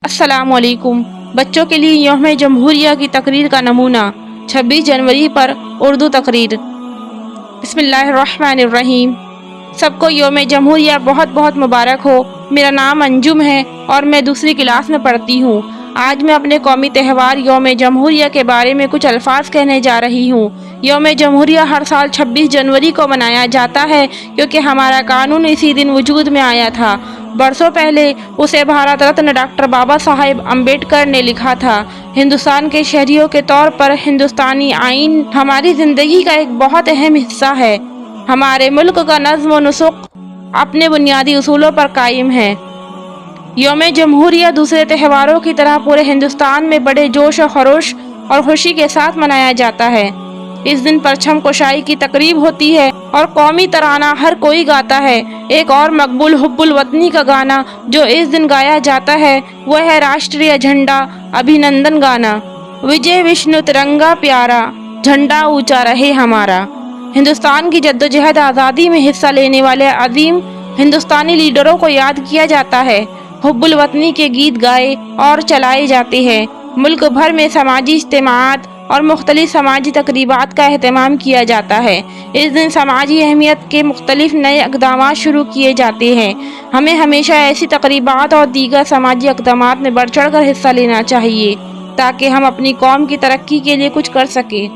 अस्सलाम वालेकुम। बच्चों के लिए यौम जमहूरिया की तकरीर का नमूना 26 जनवरी पर उर्दू तकरीर। बिस्मिल्लाहिर्रहमानिर्रहीम। सबको यौम जमहूरिया बहुत बहुत मुबारक हो। मेरा नाम अंजुम है और मैं दूसरी क्लास में पढ़ती हूँ। आज मैं अपने कौमी त्यौहार यौम जमहूरिया के बारे में कुछ अल्फाज कहने जा रही हूँ। यौम जमहूरिया हर साल 26 जनवरी को मनाया जाता है क्योंकि हमारा कानून इसी दिन वजूद में आया था। बरसों पहले उसे भारत रत्न डॉक्टर बाबा साहेब अम्बेडकर ने लिखा था। हिंदुस्तान के शहरियों के तौर पर हिंदुस्तानी आइन हमारी ज़िंदगी का एक बहुत अहम हिस्सा है। हमारे मुल्क का नज़्म व नुस्ख अपने बुनियादी उसूलों पर कायम है। यौम जमहूरिया दूसरे त्योहारों की तरह पूरे हिंदुस्तान में बड़े जोश और खरोश और खुशी के साथ मनाया जाता है। इस दिन परचम कुशाई की तकरीब होती है और कौमी तराना हर कोई गाता है। एक और मकबूल हुब्बुल वतनी का गाना जो इस दिन गाया जाता है वह है राष्ट्रीय झंडा अभिनंदन गाना। विजय विष्णु तिरंगा प्यारा, झंडा ऊंचा रहे हमारा। हिंदुस्तान की जद्दोजहद आज़ादी में हिस्सा लेने वाले अजीम हिंदुस्तानी लीडरों को याद किया जाता है। हुब्बुल वतनी के गीत गाए और चलाए जाते हैं। मुल्क भर में समाजी इज्तिमाआत और मुख्तलिफ समाजी तकरीबात का एहतमाम किया जाता है। इस दिन समाजी अहमियत के मुख्तलिफ नए इक़दाम शुरू किए जाते हैं। हमें हमेशा ऐसी तकरीबात और दीगर समाजी इक़दामात में बढ़ चढ़ कर हिस्सा लेना चाहिए ताकि हम अपनी कौम की तरक्की के लिए कुछ कर सकें।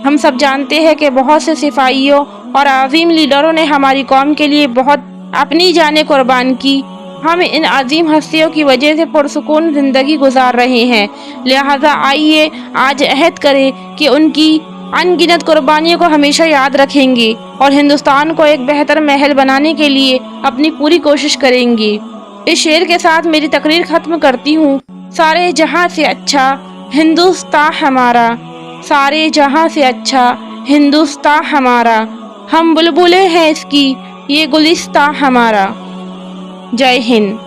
हम सब जानते हैं कि बहुत से सिपाहियों और अजीम लीडरों ने हमारी कौम के लिए बहुत अपनी जानें कुर्बान की। हम इन अजीम हस्तियों की वजह से पुरसुकून ज़िंदगी गुजार रहे हैं। लिहाजा आइए आज अहद करें कि उनकी अनगिनत कुर्बानियों को हमेशा याद रखेंगे और हिंदुस्तान को एक बेहतर महल बनाने के लिए अपनी पूरी कोशिश करेंगे। इस शेर के साथ मेरी तकरीर ख़त्म करती हूँ। सारे जहाँ से अच्छा हिंदुस्तान हमारा, सारे जहाँ से अच्छा हिंदुस्तान हमारा। हम बुलबुलें हैं इसकी, ये गुलिस्तान हमारा। जय हिंद।